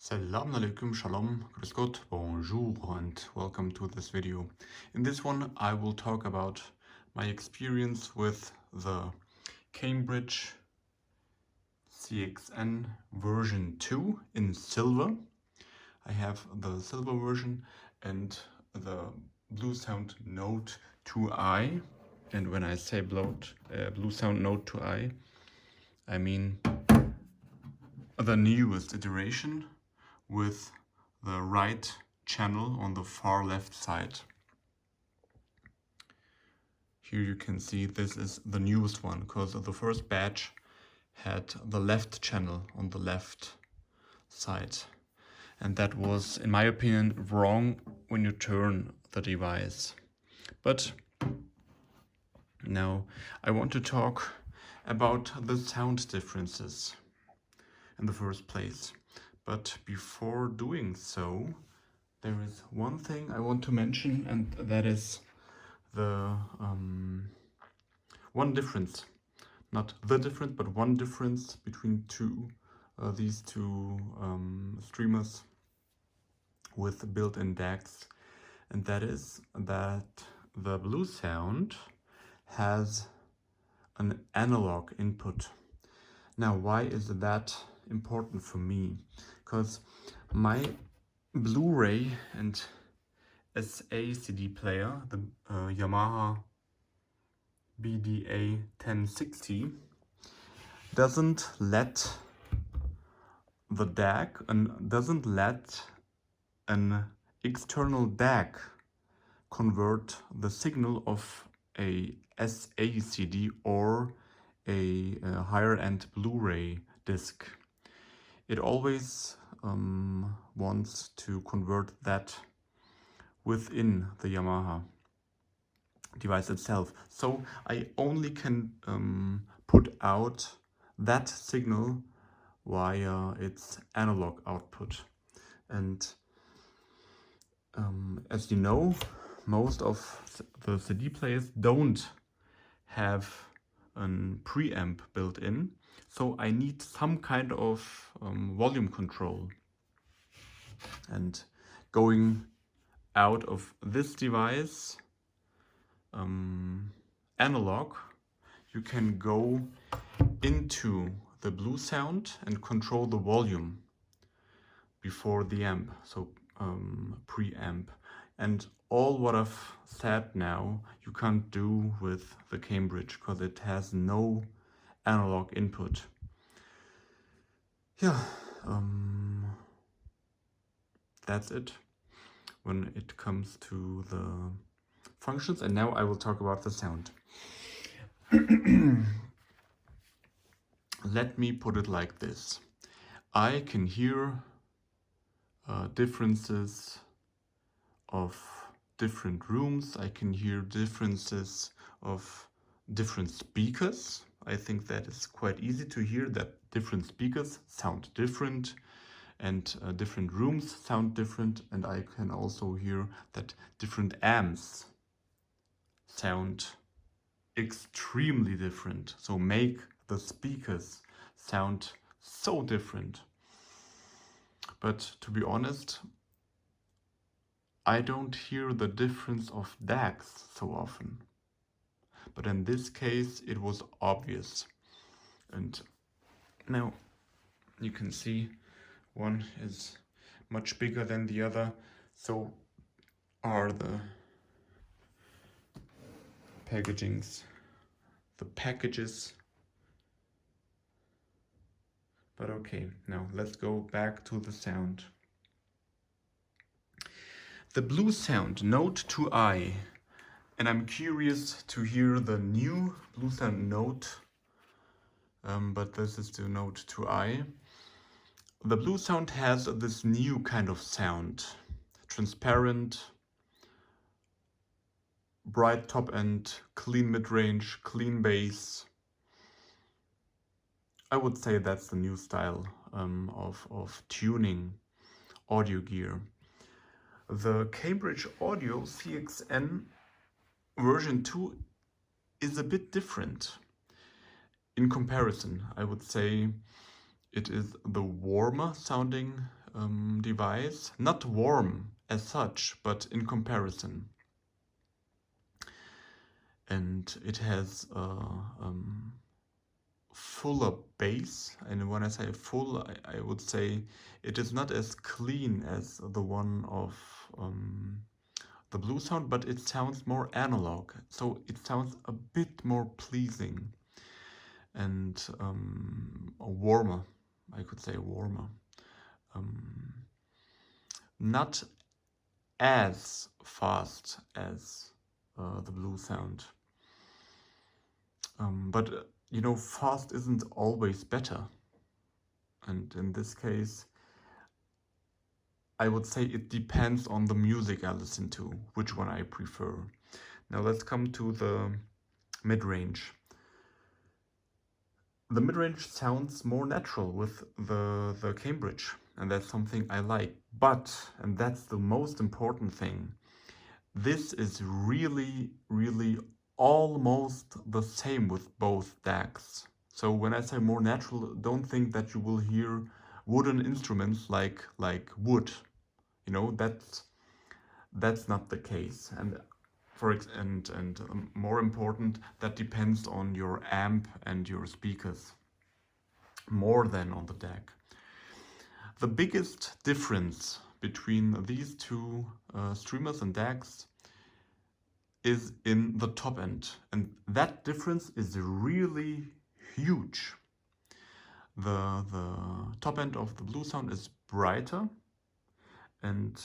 Salam alaikum, shalom, grüß Gott, bonjour, and welcome to this video. In this one, I will talk about my experience with the Cambridge CXN version 2 in silver. I have the silver version and the BlueSound Note 2i. And when I say BlueSound Note 2i, I mean the newest iteration with the right channel on the far left side. Here you can see this is the newest one because the first batch had the left channel on the left side. And that was, in my opinion, wrong when you turn the device. But now I want to talk about the sound differences in the first place. But before doing so, there is one thing I want to mention, and that is the one difference. Not the difference, but one difference between these two streamers with built-in DACs. And that is that the BlueSound has an analog input. Now, why is that important for me? Because my Blu-ray and SA CD player, the Yamaha BDA 1060, doesn't let the DAC and doesn't let an external DAC convert the signal of a SA CD or a higher end Blu-ray disc. It always wants to convert that within the Yamaha device itself. So I only can put out that signal via its analog output. And as you know, most of the CD players don't have a preamp built in. So I need some kind of volume control. And going out of this device, analog, you can go into the BlueSound and control the volume before the amp, so preamp. And all what I've said now, you can't do with the Cambridge because it has no analog input. Yeah, that's it when it comes to the functions. And now I will talk about the sound. Let me put it like this. I can hear differences of different rooms. I can hear differences of different speakers. I think that is quite easy to hear that different speakers sound different and different rooms sound different. And I can also hear that different amps sound extremely different. So make the speakers sound so different. But to be honest, I don't hear the difference of DACs so often. But in this case, it was obvious. And now you can see one is much bigger than the other. So are the packages. But okay, now let's go back to the sound. The BlueSound Note 2i, and I'm curious to hear the new BlueSound Note, but this is the Note 2i. The BlueSound has this new kind of sound, transparent, bright top end, clean mid-range, clean bass. I would say that's the new style of tuning audio gear. The Cambridge Audio CXN version 2 is a bit different. In comparison, I would say it is the warmer sounding device, not warm as such, but in comparison. And it has a fuller bass, and when I say full, I would say it is not as clean as the one of the BlueSound, but it sounds more analog, so it sounds a bit more pleasing and warmer, I could say warmer. Not as fast as the BlueSound. But you know, fast isn't always better. And in this case, I would say it depends on the music I listen to, which one I prefer. Now let's come to the mid-range. The mid-range sounds more natural with the Cambridge, and that's something I like. But, and that's the most important thing, this is really, really almost the same with both DACs. So when I say more natural, don't think that you will hear wooden instruments like wood. You know, that's not the case. And more important, that depends on your amp and your speakers more than on the DAC. The biggest difference between these two streamers and DACs is in the top end, and that difference is really huge. The top end of the BlueSound is brighter, and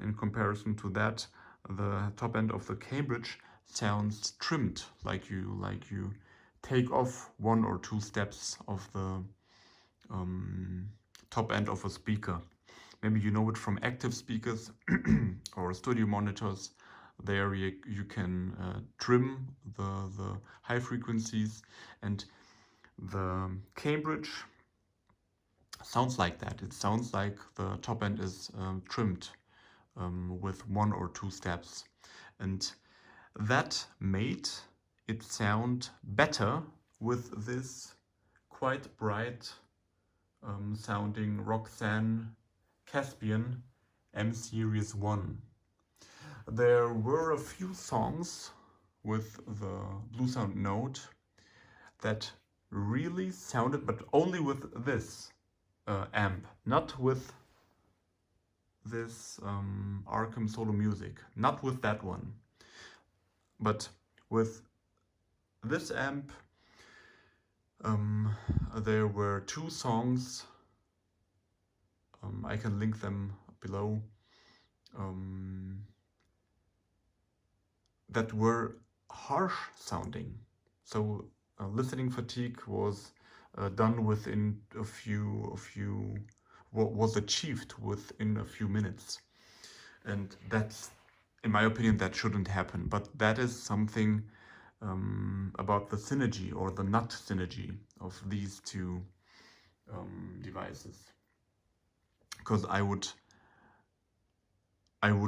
in comparison to that, the top end of the Cambridge sounds trimmed, like you take off 1 or 2 steps of the top end of a speaker. Maybe you know it from active speakers or studio monitors. There you can trim the high frequencies, and the Cambridge sounds like that. It sounds like the top end is trimmed with 1 or 2 steps, and that made it sound better with this quite bright sounding Roxanne Caspian M Series 1. There were a few songs with the BlueSound Note that really sounded, but only with this amp, not with this Arkham Solo Music, not with that one, but with this amp. There were 2 songs, I can link them below, that were harsh sounding. So listening fatigue was done within was achieved within a few minutes. And that's, in my opinion, that shouldn't happen. But that is something about the synergy or the not synergy of these two devices. Because I would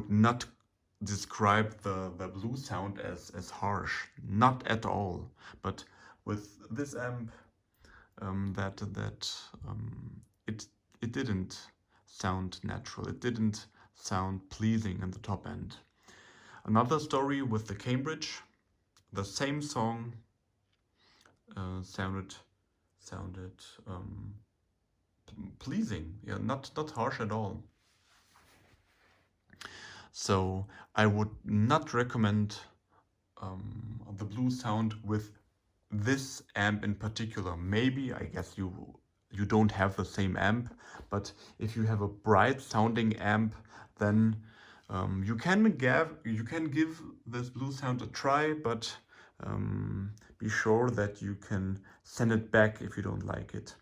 not describe the BlueSound as harsh, not at all. But with this amp, it didn't sound natural. It didn't sound pleasing in the top end. Another story with the Cambridge, the same song sounded pleasing, yeah, not harsh at all. So I would not recommend the BlueSound with this amp in particular. Maybe, I guess you don't have the same amp, but if you have a bright sounding amp, then you can give this BlueSound a try, but be sure that you can send it back if you don't like it.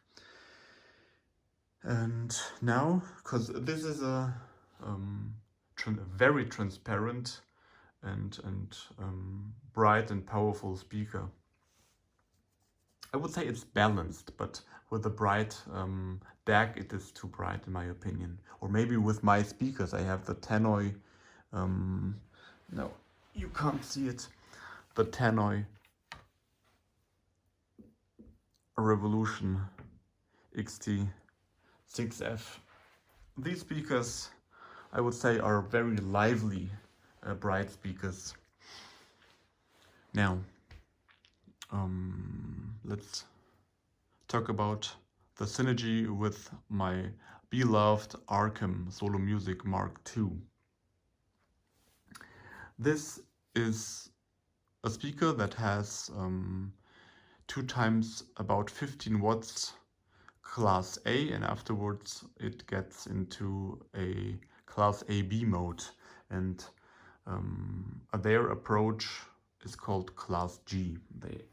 And now, because this is a very transparent and bright and powerful speaker, I would say it's balanced, but with the bright DAC, it is too bright in my opinion. Or maybe with my speakers, I have the Tannoy, no, you can't see it, the Tannoy Revolution XT6F these speakers, I would say, are very lively, bright speakers. Now, let's talk about the synergy with my beloved Arkham Solo Music Mark II. This is a speaker that has 2 times about 15 watts class A, and afterwards it gets into a class AB mode, and their approach is called class G.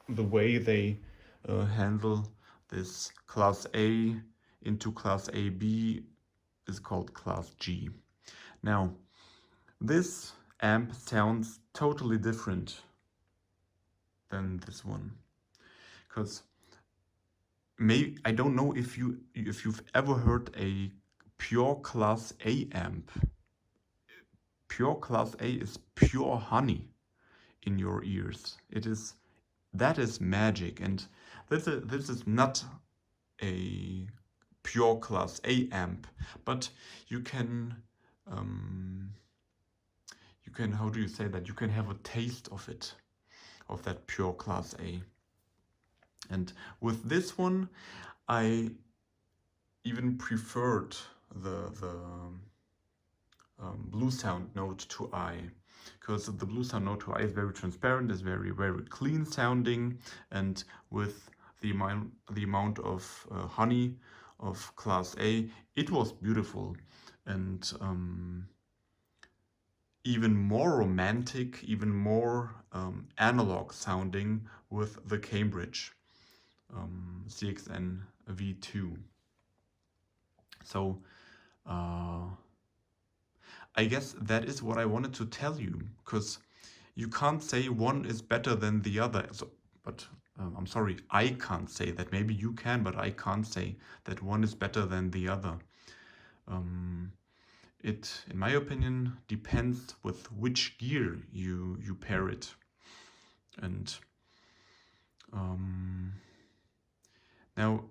The way they handle this class A into class AB is called class G. Now, this amp sounds totally different than this one, because I don't know if you've ever heard a pure class A amp. Pure class A is pure honey in your ears. That is magic, and this is not a pure class A amp, but you can how do you say that? You can have a taste of it, of that pure class A. And with this one, I even preferred the BlueSound Note 2i, because the BlueSound Note 2i is very transparent, is very, very clean sounding, and with the amount of honey of class A, it was beautiful, and even more romantic, even more analog sounding with the Cambridge CXN V2. So I guess that is what I wanted to tell you, because you can't say one is better than the other. But I'm sorry, I can't say that. Maybe you can, but I can't say that one is better than the other. It, in my opinion, depends with which gear you pair it. And now,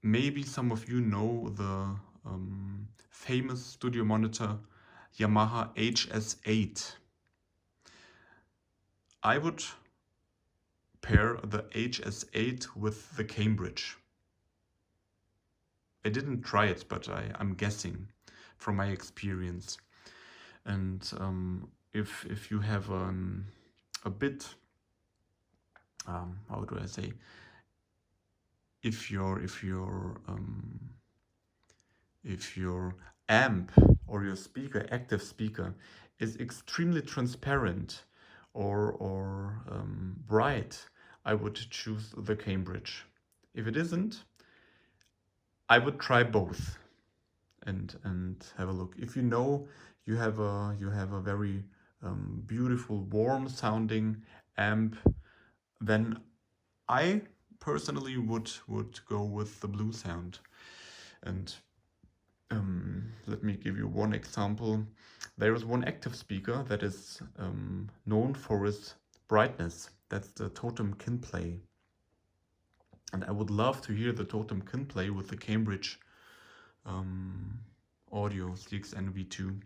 maybe some of you know the famous studio monitor Yamaha HS8. I would pair the HS8 with the Cambridge. I didn't try it, but I'm guessing from my experience. And if you have a bit, how do I say, if your amp or your speaker, active speaker, is extremely transparent or bright, I would choose the Cambridge. If it isn't, I would try both and have a look. If you know you have a very beautiful, warm sounding amp, then I personally would go with the BlueSound. And let me give you one example. There is one active speaker that is known for its brightness. That's the Totem Kinplay. And I would love to hear the Totem Kinplay with the Cambridge audio CXN V2.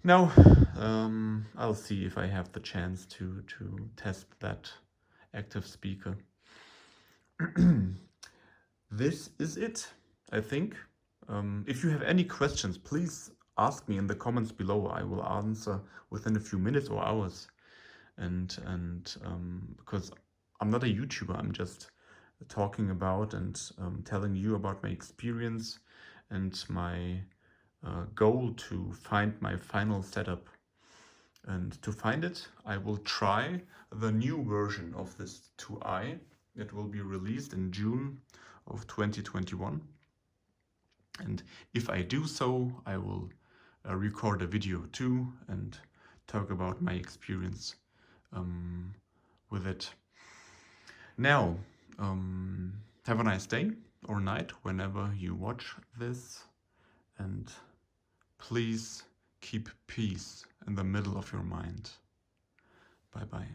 Now, I'll see if I have the chance to test that active speaker. This is it, I think. If you have any questions, please ask me in the comments below. I will answer within a few minutes or hours. And because I'm not a YouTuber, I'm just talking about and telling you about my experience and my goal to find my final setup. And to find it, I will try the new version of this 2i. It will be released in June of 2021. And if I do so, I will record a video too and talk about my experience with it. Now, have a nice day or night whenever you watch this, and please keep peace in the middle of your mind. Bye bye.